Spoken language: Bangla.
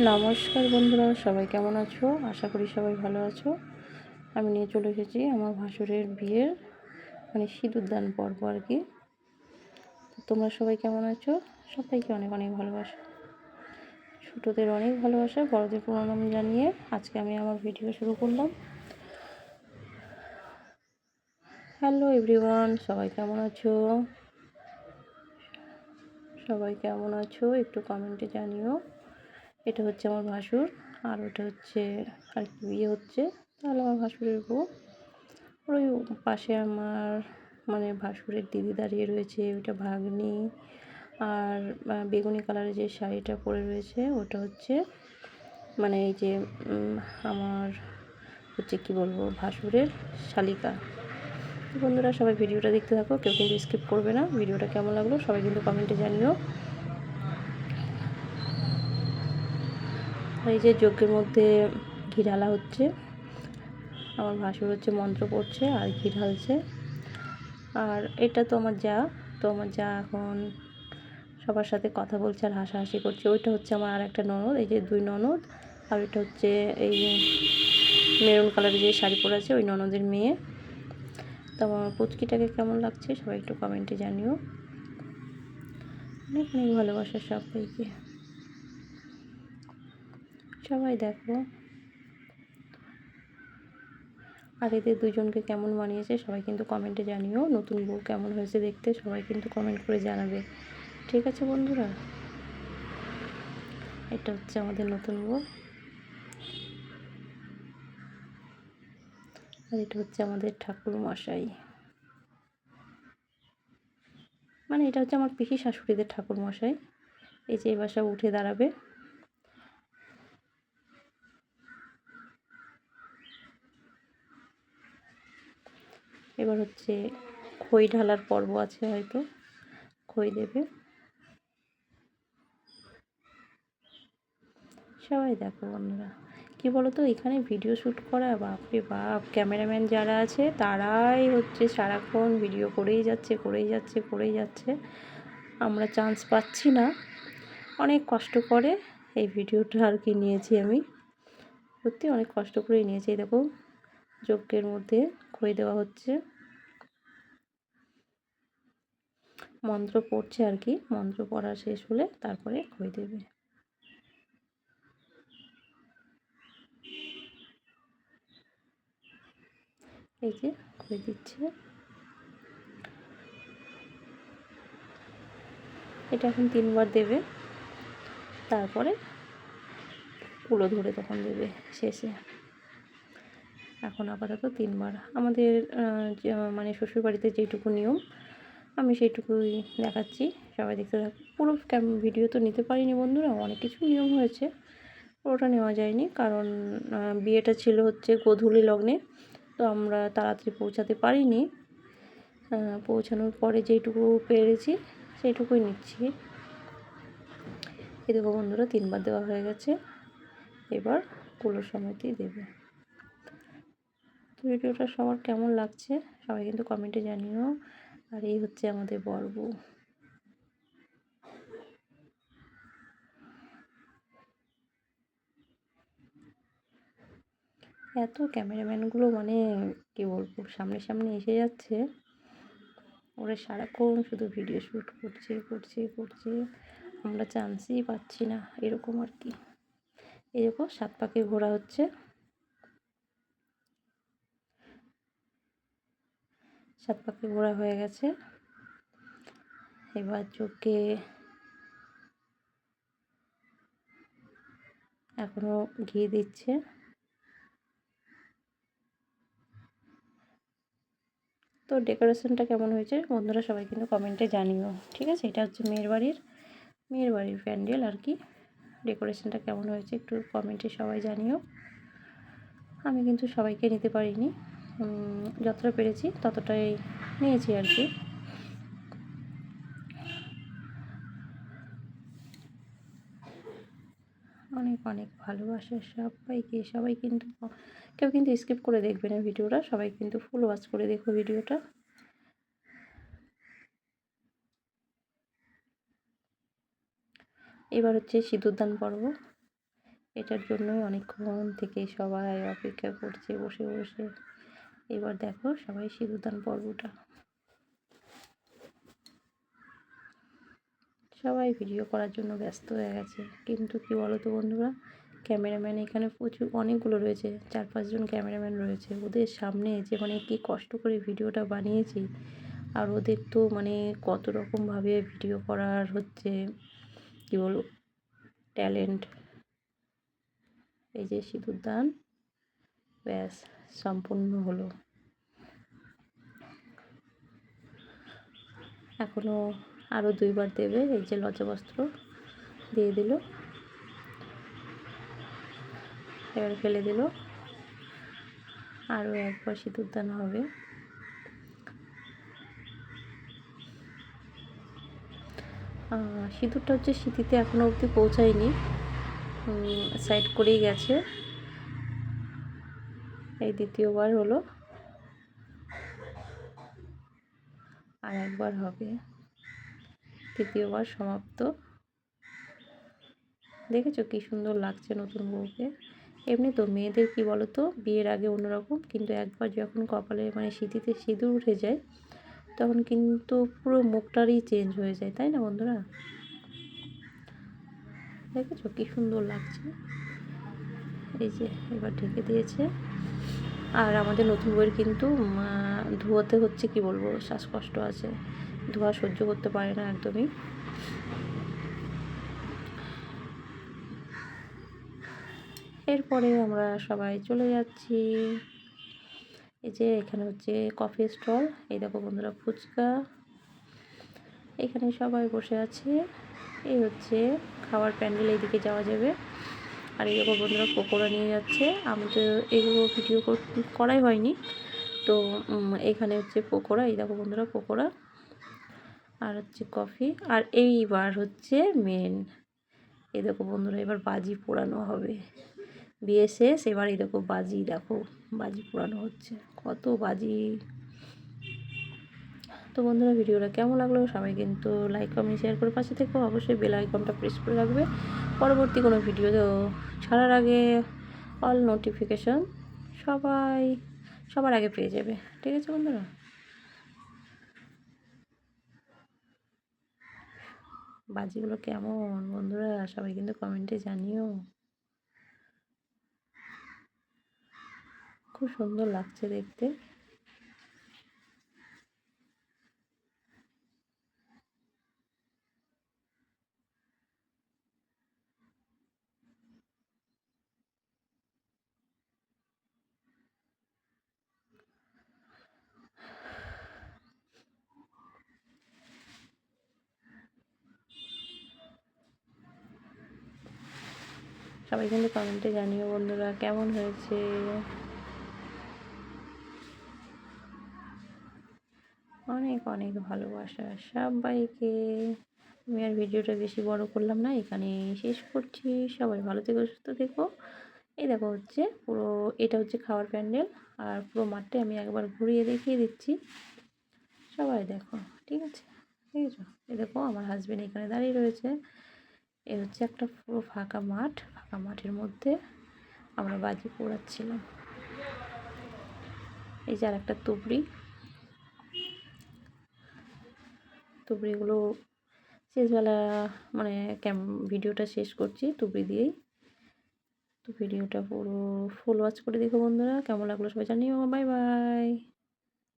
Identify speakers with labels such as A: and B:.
A: নমস্কার বন্ধুরা, সবাই কেমন আছো? আশা করি সবাই ভালো আছো। আমি নিয়ে চলে এসেছি আমার ভাসুরের বিয়ের সিঁদুরদান পর্ব আর কি। তোমরা সবাই কেমন আছো? সবাইকে অনেক অনেক ভালোবাসা, ছোটোদের অনেক ভালোবাসা, বড়দের প্রণাম জানিয়ে আজকে আমি আমার ভিডিও শুরু করলাম। হ্যালো এভরিওয়ান, সবাই কেমন আছো? সবাই কেমন আছো একটু কমেন্টে জানিও। এটা হচ্ছে আমার ভাসুর, আর ওটা হচ্ছে আর কি বিয়ে হচ্ছে, তাহলে আমার ভাসুরের বউ। ওই পাশে আমার ভাসুরের দিদি দাঁড়িয়ে রয়েছে, ওইটা ভাগ্নি। আর বেগুনি কালারের যে শাড়িটা পরে রয়েছে ওটা হচ্ছে এই যে আমার হচ্ছে কি বলবো, ভাসুরের শালিকা। বন্ধুরা সবাই ভিডিওটা দেখতে থাকো, কেউ কিন্তু স্কিপ করবে না। ভিডিওটা কেমন লাগলো সবাই কিন্তু কমেন্টে জানিও। এই যে যজ্ঞের মধ্যে ঘি ঢালা হচ্ছে, আমার ভাসুর হচ্ছে মন্ত্র পড়ছে আর ঘি ঢালছে। আর এটা তো আমার যা এখন সবার সাথে কথা বলছে আর হাসাহাসি করছে। ওইটা হচ্ছে আমার আর একটা ননদ, এই যে দুই ননদ। আর এটা হচ্ছে এই যে মেরুন কালারের যে শাড়ি পরে আছে ওই ননদের মেয়ে। তো আমার পুচকিটাকে কেমন লাগছে সবাই একটু কমেন্টে জানিও। অনেক অনেক ভালোবাসা সবাইকে, সবাই দেখো। আর এদের দুজনকে কেমন মানিয়েছে সবাই কিন্তু কমেন্টে জানিও। নতুন বউ কেমন হয়েছে দেখতে সবাই কিন্তু কমেন্ট করে জানাবে, ঠিক আছে বন্ধুরা? এটা হচ্ছে আমাদের নতুন বউ, আর এটা হচ্ছে আমাদের ঠাকুর মশাই। এটা হচ্ছে আমার পিসি শাশুড়িদের ঠাকুর মশাই। এই যে এবার সব উঠে দাঁড়াবে। এবার হচ্ছে খই ঢালার পর্ব আছে, হয়তো খই দেবে। সবাই দেখো বন্ধুরা, কি বলো তো, এখানে ভিডিও শ্যুট করা, বাপরে বাপ, ক্যামেরাম্যান যারা আছে তারাই হচ্ছে সারাক্ষণ ভিডিও করেই যাচ্ছে। আমরা চান্স পাচ্ছি না, অনেক কষ্ট করে এই ভিডিওটা আর কি নিয়েছি আমি। সত্যি অনেক কষ্ট করেই নিয়েছি। দেখো যজ্ঞের মধ্যে খই দেওয়া হচ্ছে, মন্ত্র পড়ছে আর কি। মন্ত্র পড়া শেষ হলে তারপরে খই দেবে। এই যে খই দিচ্ছে, এটা এখন 3বার দেবে, তারপরে কুলো ধরে তখন দেবে শেষে। এখন আপাতত 3বার আমাদের শ্বশুরবাড়িতে যেটুকু নিয়ম আমি সেইটুকুই দেখাচ্ছি, সবাই দেখতে থাকুন। পুরো ভিডিও তো নিতে পারিনি বন্ধুরা, অনেক কিছু নিয়ম হয়েছে, পুরোটা নেওয়া যায়নি, কারণ বিয়েটা ছিল হচ্ছে গোধূলি লগ্নে, তো আমরা তাড়াতাড়ি পৌঁছাতে পারিনি। পৌঁছানোর পরে যেটুকু পেরেছি সেইটুকুই নিচ্ছি। এই দেখো বন্ধুরা 3বার দেওয়া হয়ে গেছে, এবার কুলোর সময়তেই দেবে। তো ভিডিওটা সবার কেমন লাগছে সবাই কিন্তু কমেন্টে জানিও। আর এই হচ্ছে আমাদের বর বউ। এত ক্যামেরাম্যানগুলো কি বলবো, সামনে সামনে এসে যাচ্ছে, ওরা সারাক্ষণ শুধু ভিডিও শ্যুট করছে, আমরা চান্সই পাচ্ছি না, এরকম আর কি। এরকম 7 পাকে ঘোরা হচ্ছে, 7 পাকে ঘোরা হয়ে গেছে। এবার চোখে এখনো ঘি দিচ্ছে। তো ডেকোরেশনটা কেমন হয়েছে বন্ধুরা সবাই কিন্তু কমেন্টে জানিও, ঠিক আছে? এটা হচ্ছে মেয়ের বাড়ির প্যান্ডেল আর কি। ডেকোরেশনটা কেমন হয়েছে একটু কমেন্টে সবাই জানিও। আমি কিন্তু সবাইকে নিতে পারিনি, যতটা পেরেছি ততটাই নিয়েছি আর কি। অনেক অনেক ভালোবাসা সবাইকে, সবাই কিন্তু কেউ কিন্তু স্কিপ করে দেখবে না ভিডিওটা, সবাই কিন্তু ফুল ওয়াচ করে দেখো ভিডিওটা। এবার হচ্ছে সিঁদুরদান পর্ব। এটার জন্যই অনেকক্ষণ থেকে সবাই অপেক্ষা করছে বসে বসে। এবার দেখো সবাই সিঁদুরদান পর্বটা, সবাই ভিডিও করার জন্য ব্যস্ত হয়ে গেছে। কিন্তু কি বলো তো বন্ধুরা, ক্যামেরাম্যান এখানে প্রচুর অনেকগুলো রয়েছে, 4-5 জন ক্যামেরাম্যান রয়েছে। ওদের সামনে যে মানে কি কষ্ট করে ভিডিওটা বানিয়েছি, আর ওদের তো মানে কত রকমভাবে ভিডিও করার হচ্ছে, কি বলবো, ট্যালেন্ট। এই যে সিঁদুরদান ব্যাস সম্পূর্ণ হলো। এখনও আরও 2বার দেবে। এই যে লজ্জাবস্ত্র দিয়ে দিল, এবার ফেলে দিল, আরও একবার সিঁদুরদান হবে। সিঁদুরটা হচ্ছে সিঁথিতে এখনও অবধি পৌঁছায়নি, সাইড করেই গেছে। এই 2য়বার হলো, আর একবার হবে, 3য়বার সমাপ্ত। দেখেছো কি সুন্দর লাগছে নতুন বউকে। এমনি তো মেয়েদের কি বলো তো, বিয়ের আগে অন্যরকম, কিন্তু একবার যখন কপালে মানে সিঁথিতে সিঁদুর উঠে যায় তখন কিন্তু পুরো মুখটারই চেঞ্জ হয়ে যায়, তাই না বন্ধুরা? দেখেছো কি সুন্দর লাগছে। এই যে এবার ঢেকে দিয়েছে। আর আমাদের নতুন বউয়ের কিন্তু ধোয়াতে হচ্ছে, কি বলবো, শ্বাসকষ্ট আছে, ধোয়া সহ্য করতে পারে না একদমই। এরপরে আমরা সবাই চলে যাচ্ছি। এই যে এখানে হচ্ছে কফি স্টল, এই দেখো বন্ধুরা ফুচকা, এখানে সবাই বসে আছে। এই হচ্ছে খাবার প্যান্ডেল, এইদিকে যাওয়া যাবে। আর এই দেখো বন্ধুরা পকোড়া নিয়ে যাচ্ছে। আমি তো এগুলো ভিডিও করাই হয়নি, তো এখানে হচ্ছে পকোড়া, এই দেখো বন্ধুরা পকোড়া, আর হচ্ছে কফি। আর এইবার হচ্ছে মেন, এই দেখো বন্ধুরা এবার বাজি পোড়ানো হবে। বিয়ে শেষ, এবার এই দেখো বাজি, দেখো বাজি পোড়ানো হচ্ছে, কত বাজি। তো বন্ধুরা ভিডিওটা কেমন লাগলো সবাই কিন্তু লাইক কমেন্ট শেয়ার করে পাশে থেকো। অবশ্যই বেল আইকনটা প্রেস করে রাখবে, পরবর্তী কোনো ভিডিও ছাড়ার আগে অল নোটিফিকেশন সবার আগে পেয়ে যাবে। ঠিক আছে বন্ধুরা, বাজিগুলো কেমন বন্ধুরা সবাই কিন্তু কমেন্টে জানিও। খুব সুন্দর লাগছে দেখতে। সবাই কিন্তু কমেন্টে জানিও বন্ধুরা কেমন হয়েছে। অনেক অনেক ভালোবাসা সবাইকে। আমি আর ভিডিওটা বেশি বড় করলাম না, এখানে শেষ করছি। সবাই ভালো থেকো, সুস্থ থেকো। এই দেখো হচ্ছে পুরো, এটা হচ্ছে খাওয়ার প্যান্ডেল, আর পুরো মাঠটা আমি একবার ঘুরিয়ে দেখিয়ে দিচ্ছি, সবাই দেখো। ঠিক আছে, ঠিক আছে। এই দেখো আমার হাজবেন্ড এখানে দাঁড়িয়ে রয়েছে। এ হচ্ছে একটা পুরো ফাঁকা মাঠ, ফাঁকা মাঠের মধ্যে আমরা বাজি পোড়াচ্ছিলাম। এই যে আর একটা তুবড়িগুলো শেষবেলা মানে ভিডিওটা শেষ করছি তুবড়ি দিয়েই। তো ভিডিওটা পুরো ফুল ওয়াচ করে দেখো বন্ধুরা, কেমন লাগলো সবাই জানিও। Bye bye.